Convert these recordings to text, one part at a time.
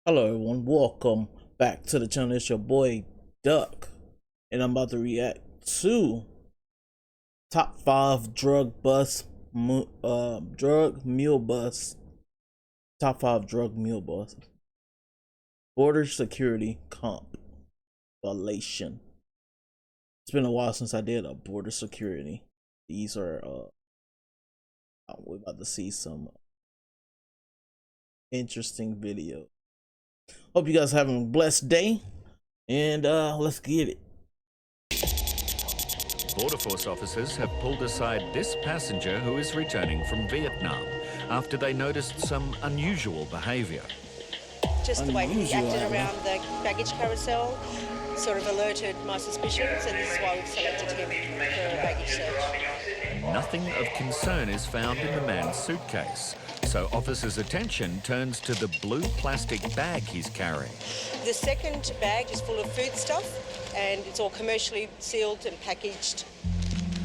Hello everyone, welcome back to the channel. It's your boy Duck, and I'm about to react to top 5 drug mule bus, top 5 drug mule bus, border security compilation. It's been a while since I did a border security. These are we're about to see some interesting videos. Hope you guys are having a blessed day, and let's get it. Border Force officers have pulled aside this passenger who is returning from Vietnam after they noticed some unusual behaviour. Just the way he acted around the baggage carousel sort of alerted my suspicions, and this is why we've selected him for a baggage search. Nothing of concern is found in the man's suitcase, so officers' attention turns to the blue plastic bag he's carrying. The second bag is full of food stuff, and it's all commercially sealed and packaged.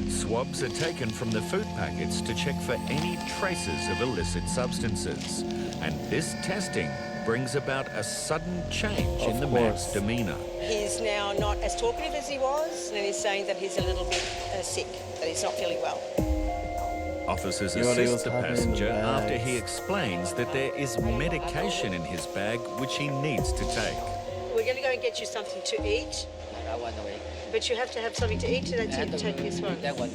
Swabs are taken from the food packets to check for any traces of illicit substances, and this testing brings about a sudden change in the man's demeanour. He's now not as talkative as he was, and he's saying that he's a little bit sick, that he's not feeling well. Officers assist the passenger after he explains that there is medication in his bag which he needs to take. We're going to go and get you something to eat. I want to eat. But you have to have something to eat today to take this one. That one.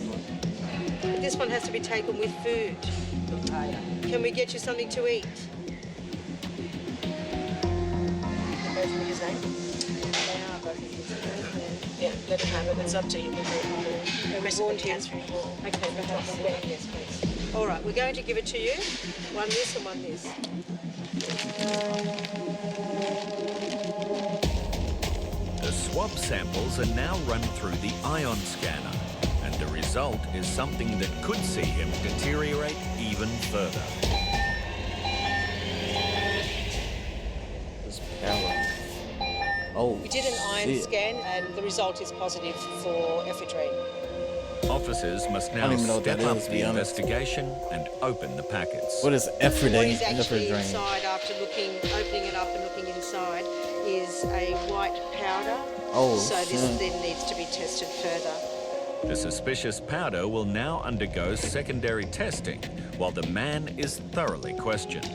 But this one has to be taken with food. Can we get you something to eat? Both of his name? They are both of his names. Yeah, let him have it. It's up to him. We've warned him. Okay, perhaps. Yes, please. All right, we're going to give it to you. One this and one this. The swab samples are now run through the ion scanner, and the result is something that could see him deteriorate even further. Oh, we did an ion scan, and the result is positive for ephedrine. Officers must now step up the investigation and open the packets. What is ephedrine? What is actually inside, after opening it up and looking inside, is a white powder. Oh, so this then needs to be tested further. The suspicious powder will now undergo secondary testing, while the man is thoroughly questioned.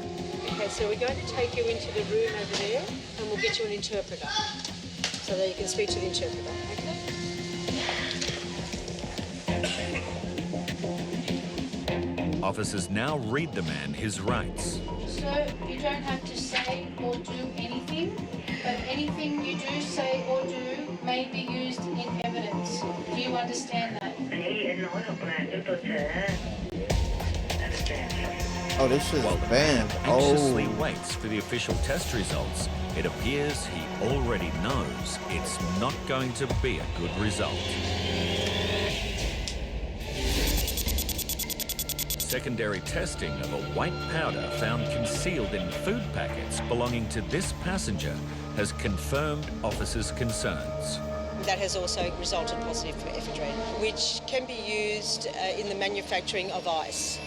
Okay, so we're going to take you into the room over there, and we'll get you an interpreter, so that you can speak to the interpreter, okay? Officers now read the man his rights. So you don't have to say or do anything, but anything you do say or do may be used in evidence. Do you understand that? Oh, this is banned. Anxiously waits for the official test results. It appears he already knows it's not going to be a good result. Secondary testing of a white powder found concealed in food packets belonging to this passenger has confirmed officers' concerns. That has also resulted positive for ephedrine, which can be used in the manufacturing of ice.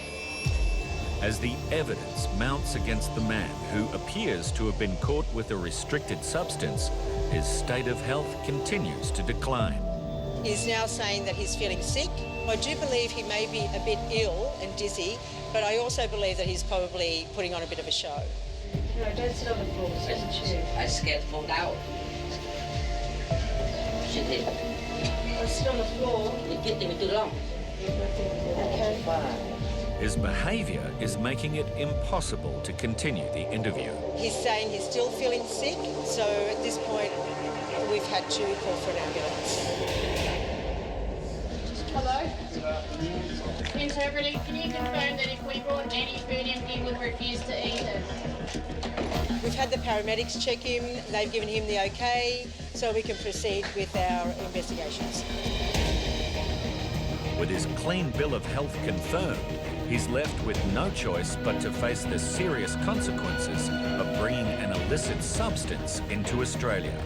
As the evidence mounts against the man who appears to have been caught with a restricted substance, his state of health continues to decline. He's now saying that he's feeling sick. I do believe he may be a bit ill and dizzy, but I also believe that he's probably putting on a bit of a show. No, don't sit on the floor. Sit in a chair. I scared to fall down. Sit here. I'll sit on the floor. You get me too long. Okay. His behaviour is making it impossible to continue the interview. He's saying he's still feeling sick, so at this point we've had to call for an ambulance. Hello? Interpreting, can you confirm that if we brought any food in, he would refuse to eat it? We've had the paramedics check him, they've given him the okay, so we can proceed with our investigations. With his clean bill of health confirmed, he's left with no choice but to face the serious consequences of bringing an illicit substance into Australia.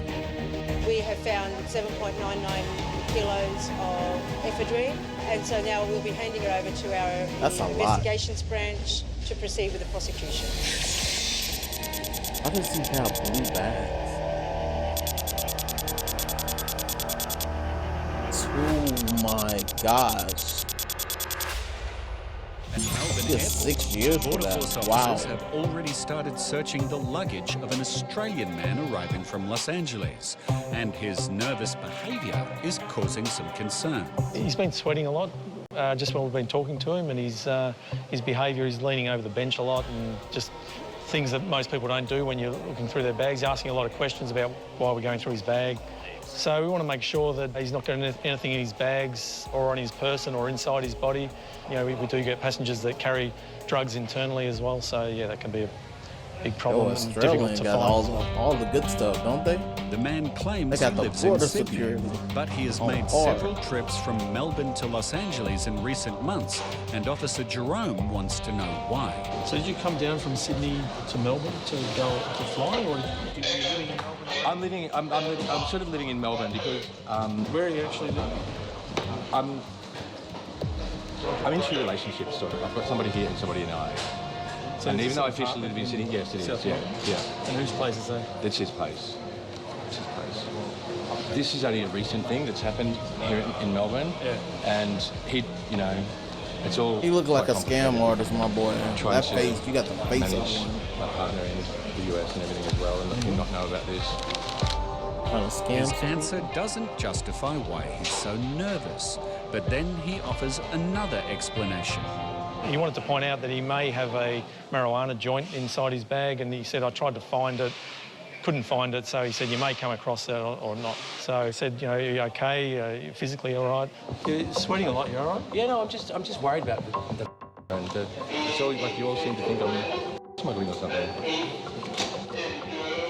We have found 7.99 kilos of ephedrine, and so now we'll be handing it over to our investigations branch to proceed with the prosecution. Why does he have blue bags? Oh my gosh. At Melbourne He gets 6 years for Border that. Force Wow. officers have already started searching the luggage of an Australian man arriving from Los Angeles, and his nervous behaviour is causing some concern. He's been sweating a lot, just when we've been talking to him, and his behaviour, he's leaning over the bench a lot and just things that most people don't do when you're looking through their bags, asking a lot of questions about why we're going through his bag. So we want to make sure that he's not got anything in his bags or on his person or inside his body. You know, we do get passengers that carry drugs internally as well, so yeah, that can be a big problem and difficult Australian to got find. all the good stuff, don't they? The man claims They got he the lives in border Sydney, security but he has on made par. several trips from Melbourne to Los Angeles in recent months, and Officer Jerome wants to know why. So did you come down from Sydney to Melbourne to go to fly, or did you living in Melbourne? I'm sort of living in Melbourne because Where are you actually living? I'm into relationships, sort of. I've got somebody here and somebody in LA. So And is even this though I an officially live in apartment Sydney, yes, it is. South Yeah, Melbourne? yeah. And whose place is that? That's his place. That's his place. This is only a recent thing that's happened here in Melbourne. Yeah. And he, you know, it's all. He look like a quite scam complicated. artist, my boy. Trying That to face, you got the face on manage one. my partner in the US and everything as well, and let him not know about this. Trying to scam His something. answer doesn't justify why he's so nervous, but then he offers another explanation. He wanted to point out that he may have a marijuana joint inside his bag, and he said, I tried to find it, couldn't find it, so he said, you may come across it or not. So I said, you know, are you okay? Are you physically all right? You're sweating a lot, you all right? Yeah, no, I'm just worried about the and it's all like you all seem to think I'm smuggling or something.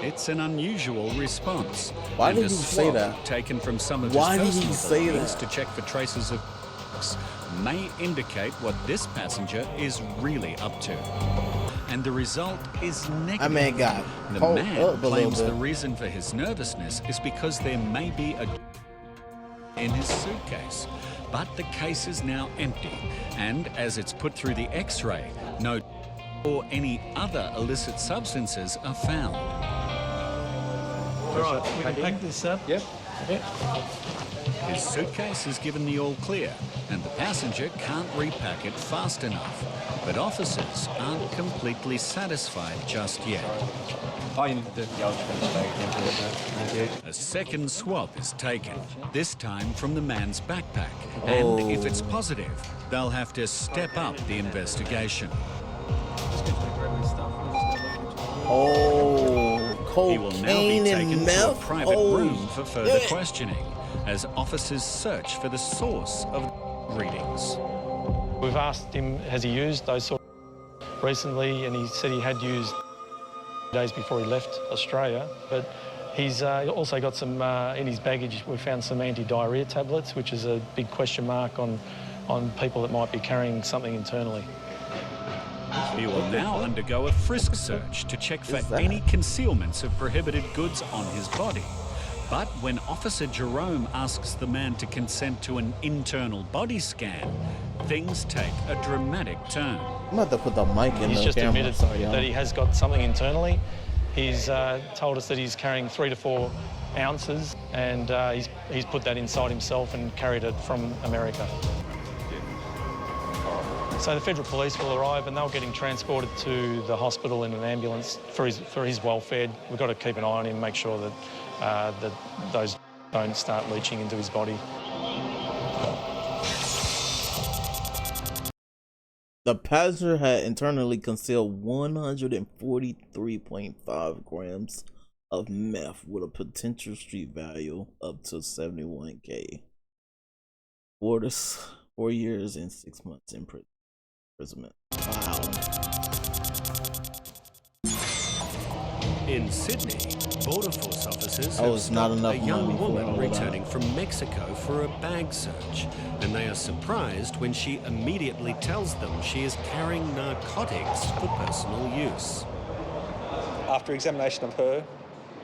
It's an unusual response. Why and did a he say swab that? taken from some of Why did his he personal say belongings that? to check for traces of may indicate what this passenger is really up to. And the result is negative. That man got The pulled man up a little claims the bit. reason for his nervousness is because there may be a in his suitcase. But the case is now empty, and as it's put through the X-ray, no or any other illicit substances are found. All right, we can pack this up. Yep. His suitcase is given the all clear, and the passenger can't repack it fast enough. But officers aren't completely satisfied just yet. Oh, you need the Thank you. A second swab is taken, this time from the man's backpack. And if it's positive, they'll have to step up the investigation. Oh, He will now be cocaine taken and to a meth. private Oh, room for further shit. questioning, as officers search for the source of readings. We've asked him, has he used those sort of recently, and he said he had used days before he left Australia, but he's also got some, in his baggage, we found some anti-diarrhea tablets, which is a big question mark on people that might be carrying something internally. He will now undergo a frisk search to check for that? any concealments of prohibited goods on his body. But when Officer Jerome asks the man to consent to an internal body scan, things take a dramatic turn. I'm about to put the mic in He's the just camera. admitted Sorry, y'all. that he has got something internally. He's told us that he's carrying 3 to 4 ounces, and he's put that inside himself and carried it from America. So the federal police will arrive, and they're getting transported to the hospital in an ambulance for his welfare. We've got to keep an eye on him, make sure that that those don't start leaching into his body. The passenger had internally concealed 143.5 grams of meth with a potential street value up to $71K. 4 years and 6 months imprisonment. Wow. In Sydney, Border Force officers Oh, have it's not stopped enough a young money for all woman that. returning from Mexico for a bag search, and they are surprised when she immediately tells them she is carrying narcotics for personal use. After examination of her,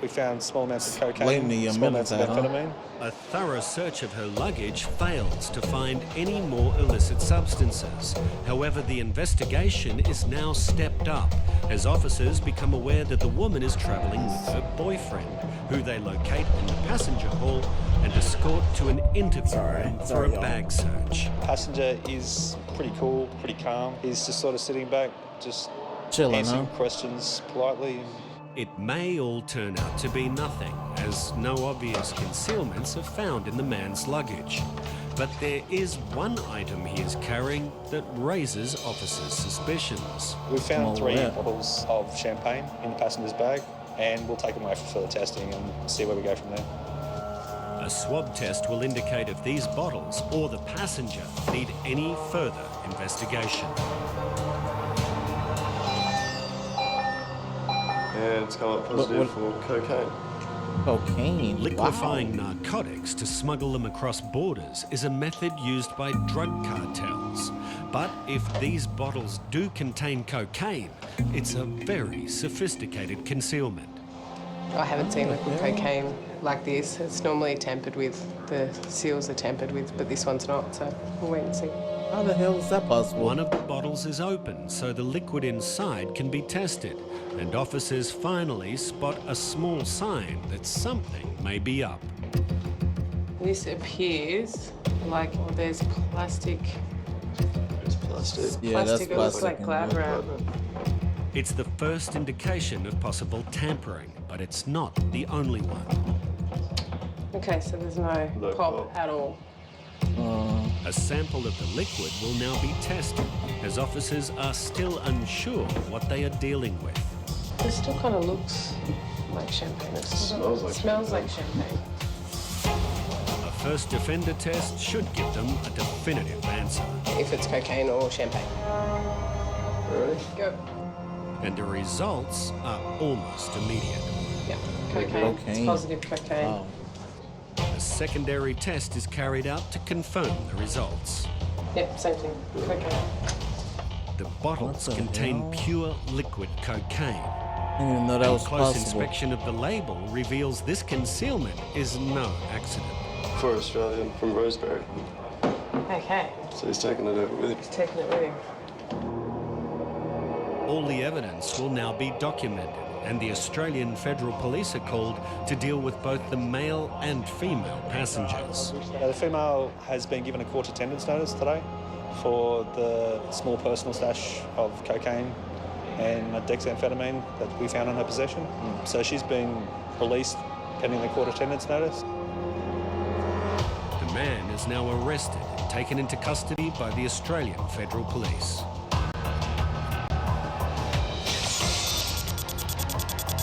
We found small amounts of cocaine, Blatantly a small amounts of militant, huh? amphetamine. A thorough search of her luggage fails to find any more illicit substances. However, the investigation is now stepped up as officers become aware that the woman is travelling with her boyfriend, who they locate in the passenger hall and escort to an interview room for Sorry, a y'all. bag search. Passenger is pretty cool, pretty calm. He's just sort of sitting back, just Chilling, answering huh? questions politely. It may all turn out to be nothing, as no obvious concealments are found in the man's luggage. But there is one item he is carrying that raises officers' suspicions. We found Oh, 3 yeah. bottles of champagne in the passenger's bag, and we'll take them away for further testing and see where we go from there. A swab test will indicate if these bottles or the passenger need any further investigation. And it's come up positive for cocaine. Cocaine. Liquefying Wow. narcotics to smuggle them across borders is a method used by drug cartels. But if these bottles do contain cocaine, it's a very sophisticated concealment. I haven't seen liquid cocaine like this. It's normally tampered with. The seals are tampered with, but this one's not, so we'll wait and see. How the hell is that possible? One of the bottles is open, so the liquid inside can be tested, and officers finally spot a small sign that something may be up. This appears like there's plastic. It's plastic. Yeah, that's Plastic, it looks plastic. like glad wrap. It's the first indication of possible tampering, but it's not the only one. Okay, so there's no No pop pop. at all. A sample of the liquid will now be tested, as officers are still unsure what they are dealing with. It still kind of looks like champagne. It Smells like smells like champagne. A first offender test should give them a definitive answer. If it's cocaine or champagne. Ready? Go. And the results are almost immediate. Yeah, cocaine. It's Cocaine. positive cocaine. Wow. A secondary test is carried out to confirm the results. Yep, same thing. Cocaine. The bottles What the contain hell? pure liquid cocaine. I didn't even know that was Close possible. inspection of the label reveals this concealment is no accident. For Australian from Rosebery. Okay, So he's taking it over with him. he's taking it with him. All the evidence will now be documented, and the Australian Federal Police are called to deal with both the male and female passengers. The female has been given a court attendance notice today for the small personal stash of cocaine and dexamphetamine that we found in her possession. So she's been released pending the court attendance notice. The man is now arrested and taken into custody by the Australian Federal Police.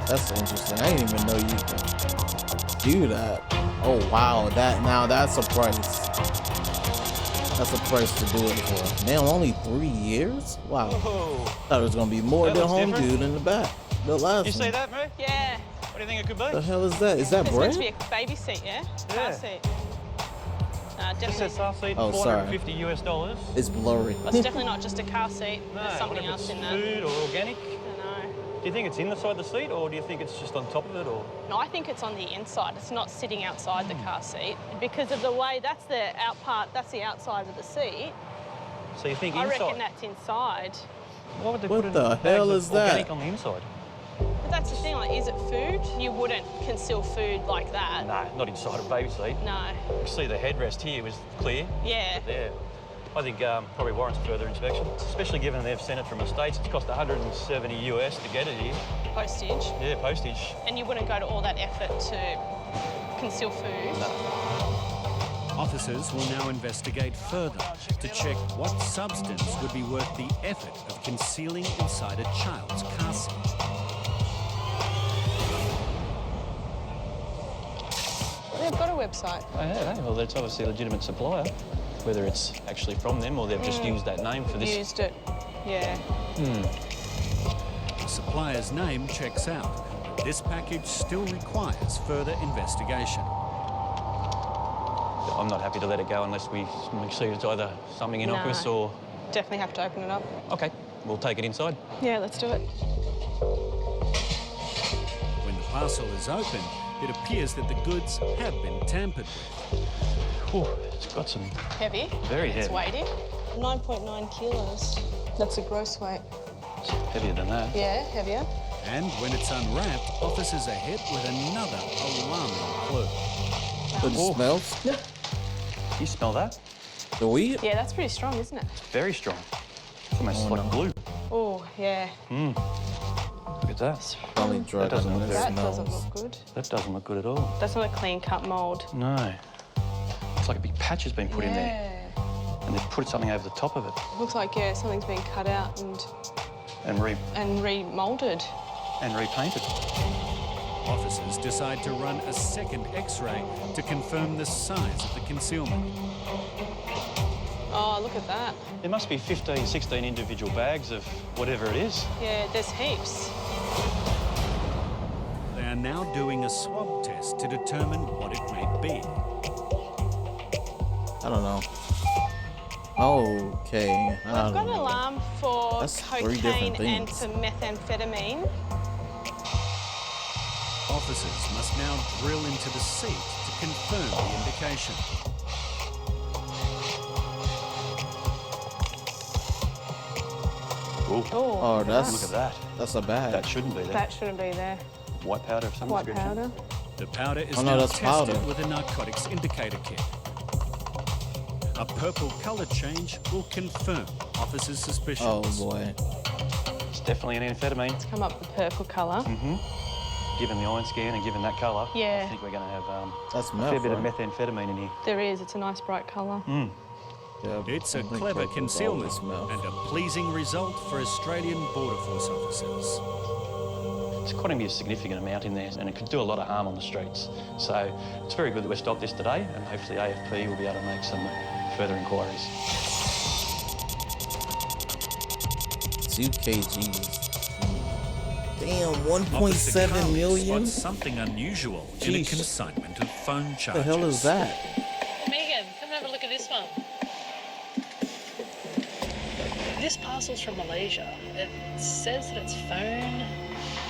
That's interesting. I didn't even know you could do that. Oh wow, that's a price. That's a price to do it for. Man, only 3 years? Wow. Thought it was gonna be more That than looks home different. dude in the back. The last You one. see that, Moo? Yeah. What do you think it could be? The hell is that? Is that It's meant to bread? be a baby seat, yeah? Yeah. Car seat. Just Definitely. says car seat, Oh, sorry. $450 US. It's blurry. Well, it's definitely not just a car seat. No, There's something what if else it's in there. food or organic? I don't know. Do you think it's inside the seat or do you think it's just on top of it? Or No, I think it's on the inside. It's not sitting outside the car seat because of the way that's the out part. That's the outside of the seat. so you think I inside? reckon that's inside. Why would they What put the bags hell of is that? organic on the inside? But that's the thing. Like, is it food? You wouldn't conceal food like that. No, not inside a baby seat. No. You see the headrest here was clear. Yeah. Yeah. I think probably warrants further inspection, especially given they've sent it from the States. It's cost $170 US to get it here. Postage. Yeah, postage. And you wouldn't go to all that effort to conceal food. No. Officers will now investigate further to check what substance would be worth the effort of concealing inside a child's car seat. They've got a website. Oh, yeah, well, that's obviously a legitimate supplier. Whether it's actually from them or they've just used that name for this. Used it. Yeah. The supplier's name checks out, but this package still requires further investigation. I'm not happy to let it go unless we see it's either something innocuous No. or... Definitely have to open it up. OK, we'll take it inside. Yeah, let's do it. When the parcel is opened, it appears that the goods have been tampered with. Oh, it's got some Heavy. very It's heavy. weighty. 9.9 kilos. That's a gross weight. It's heavier than that. Yeah, heavier. And when it's unwrapped, officers are hit with another alarming clue. Good smells. Yeah. You smell that? The weed? Yeah, that's pretty strong, isn't it? It's very strong. It's almost like glue. Oh, yeah. Look at that. Probably That drug doesn't look very That doesn't look good. That doesn't look good at all. That's not a clean-cut mould. No. It's like a big patch has been put in there. And they've put something over the top of it. Looks like, yeah, something's been cut out and remoulded. And repainted. Officers decide to run a second X-ray to confirm the size of the concealment. Oh, look at that. There must be 15, 16 individual bags of whatever it is. Yeah, there's heaps. They are now doing a swab test to determine what it may be. I don't know. Okay. I've got an alarm for That's three cocaine different and things. for methamphetamine. Officers must now drill into the seat to confirm the indication. Ooh. Oh, that's Look at that. That's a bag. That shouldn't be there. That shouldn't be there. White powder of some White description. powder. The powder is Oh, no, now that's tested powder. with a narcotics indicator kit. A purple colour change will confirm officers' suspicions. Oh boy. It's definitely an amphetamine. It's come up with purple colour. Given the iron scan and given that colour, Yeah. I think we're going to have That's a fair bit of right? methamphetamine in here. There is. It's a nice bright colour. Yeah, It's I a think clever purple's concealment always smell. and a pleasing result for Australian Border Force officers. It's quite a significant amount in there, and it could do a lot of harm on the streets. So it's very good that we stopped this today, and hopefully AFP will be able to make some further inquiries. 2 kgs. Damn, Officer 1.7 Carly million? spots something unusual in a Jeez. consignment of phone What charges. the hell is that? Megan, come and have a look at this one. This parcel's from Malaysia. It says that it's phone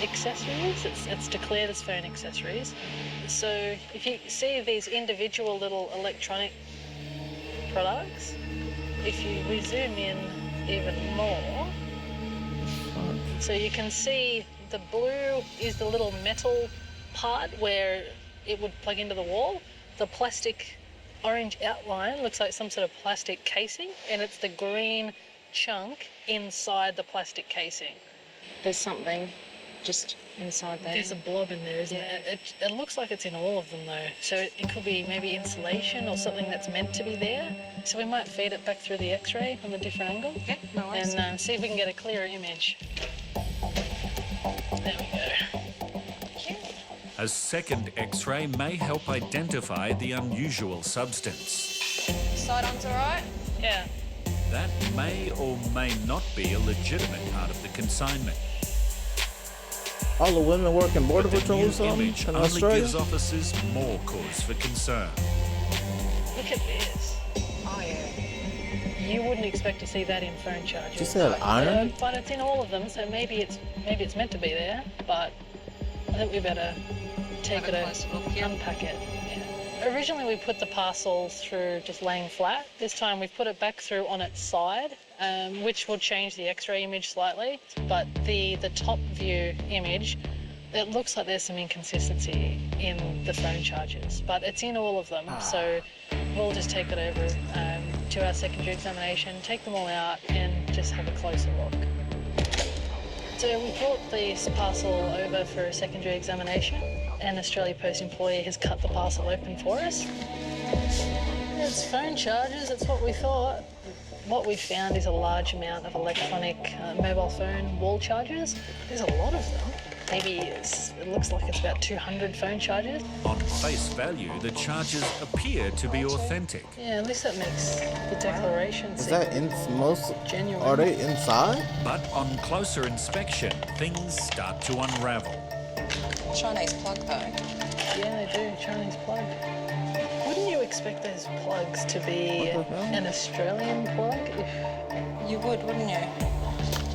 accessories. It's declared as phone accessories. So if you see these individual little electronic products, if we zoom in even more, so you can see the blue is the little metal part where it would plug into the wall. The plastic orange outline looks like some sort of plastic casing, and it's the green chunk inside the plastic casing. There's something just inside there. There's a blob in there, isn't it? It looks like it's in all of them though. So it could be maybe insulation or something that's meant to be there. So we might feed it back through the X-ray from a different angle. Yeah, no worries. And see if we can get a clearer image. There we go. A second X-ray may help identify the unusual substance. Sidearms all right? Yeah. That may or may not be a legitimate part of the consignment. All the women work in Border But the Patrol new or something image in only Australia? gives officers more cause for concern. Look at this. Oh, yeah. You wouldn't expect to see that in phone charges. She said iron? But it's in all of them, so maybe it's meant to be there. But I think we better take Have it a closer look, yeah. unpack it. Yeah. Originally we put the parcel through just laying flat. This time we've put it back through on its side, which will change the X-ray image slightly. But the top view image, it looks like there's some inconsistency in the phone charges, but it's in all of them. So we'll just take it over to our secondary examination, take them all out, and just have a closer look. So we brought this parcel over for a secondary examination. An Australia Post employee has cut the parcel open for us. It's phone charges, it's what we thought. What we found is a large amount of electronic mobile phone wall charges. There's a lot of them. Maybe it looks like it's about 200 phone charges. On face value, the charges appear to be authentic. Yeah, at least that makes the declaration Is seem that in most? genuine. Are they inside? But on closer inspection, things start to unravel. Chinese plug, though. Yeah, they do, Chinese plug. Wouldn't you expect those plugs to be an Australian plug? You would, wouldn't you?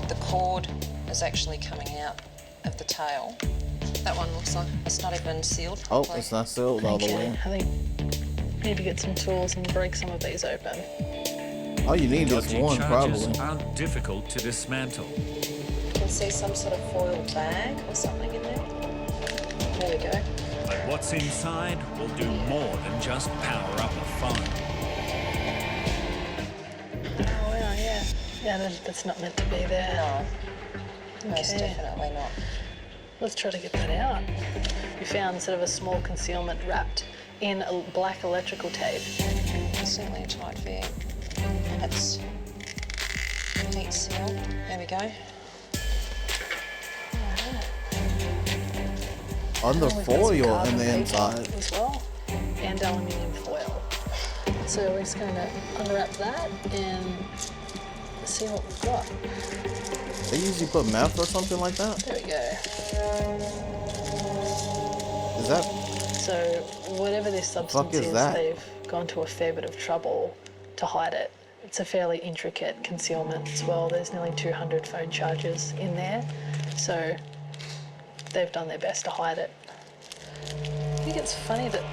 The cord is actually coming out of the tail. That one looks like it's not even sealed Oh, properly. it's not sealed all the Okay, way. I think we need to get some tools and break some of these open. All you need is Dodgy one, charges probably. aren't difficult to dismantle. You can see some sort of foil bag or something in there. There we go. But what's inside will do more than just power up a phone. Oh, yeah. Yeah, that's not meant to be there. No, most Okay. definitely not. Let's try to get that out. We found sort of a small concealment wrapped in a black electrical tape. Certainly a tight fit. And it's heat sealed. There we go. On the And we've got some foil carbon in the paper inside. as well, and aluminium foil. So we're just going to unwrap that and see what we've got. They usually put meth or something like that. There we go. Is that? So whatever this substance is that? they've gone to a fair bit of trouble to hide it. It's a fairly intricate concealment as well. There's nearly 200 phone chargers in there, so they've done their best to hide it. I think it's funny that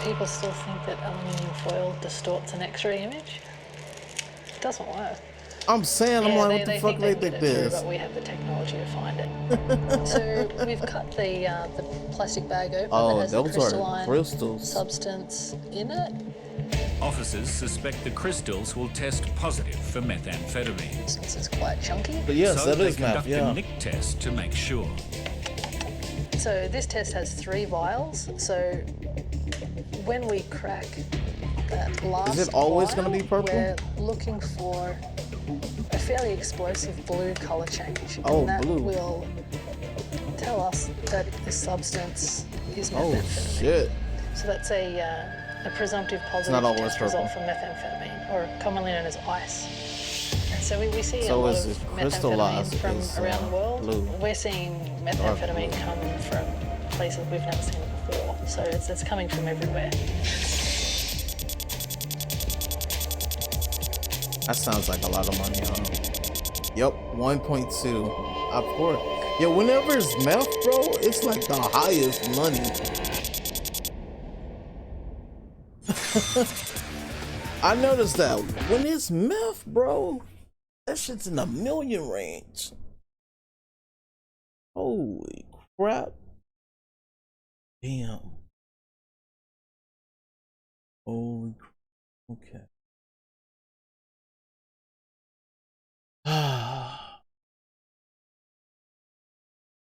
people still think that aluminium foil distorts an X-ray image. It doesn't work. I'm saying, I'm like, what the fuck they think it this? but we have the technology to find it. So we've cut the plastic bag open Oh, that has the those are crystalline crystals. substance in it. Officers suspect the crystals will test positive for methamphetamine. Since it's quite chunky. But yes, so that they is meth, conduct yeah. a nick test to make sure. So this test has 3 vials. So when we crack that last Is it always gonna be vial, purple? We're looking for a fairly explosive blue color change. Oh, and that blue. will tell us that the substance is Oh methamphetamine. shit. So that's a presumptive positive not always test result purple. from methamphetamine, or commonly known as ice. And so we see So a lot is of it methamphetamine crystallized? from It's, around the world. blue. We're seeing methamphetamine come from places we've never seen it before. So it's coming from everywhere. That sounds like a lot of money, huh? Yep, 1.2. Of course. Yeah, whenever it's meth, bro, it's like the highest money. I noticed that when it's meth, bro, that shit's in the million range. Holy crap. Damn. Holy crap. Okay.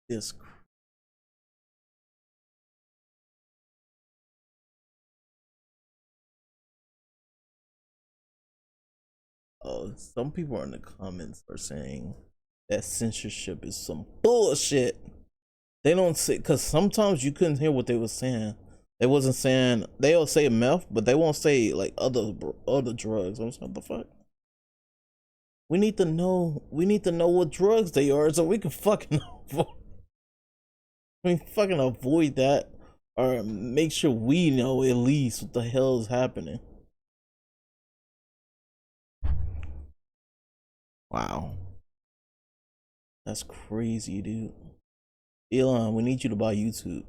This. Some people in the comments are saying that censorship is some bullshit. They don't say, because sometimes you couldn't hear what they were saying. They wasn't saying, they'll say meth, but they won't say like other drugs. I'm saying, what the fuck? We need to know what drugs they are so we can fucking fucking avoid that, or make sure we know at least what the hell is happening. Wow. That's crazy, dude. Elon, we need you to buy YouTube.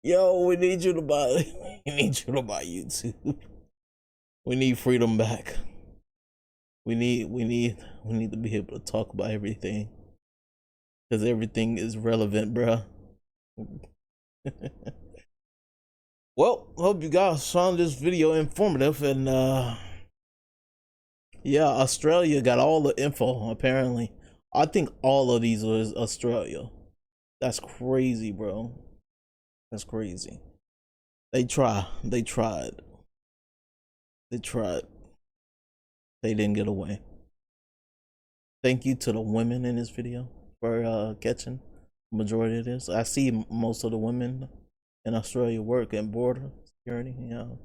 Yo, we need you to buy YouTube. We need freedom back. We need to be able to talk about everything. Cause everything is relevant, bruh. Well, hope you guys found this video informative, and yeah, Australia got all the info apparently. I think all of these was Australia. That's crazy, bro. That's crazy. They tried. They didn't get away. Thank you to the women in this video for catching the majority of this. I see most of the women in Australia work in border security, you know.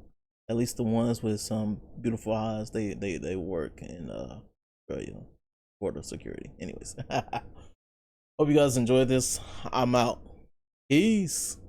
At least the ones with some beautiful eyes, they work in Australia border security. Anyways. Hope you guys enjoyed this. I'm out. Peace.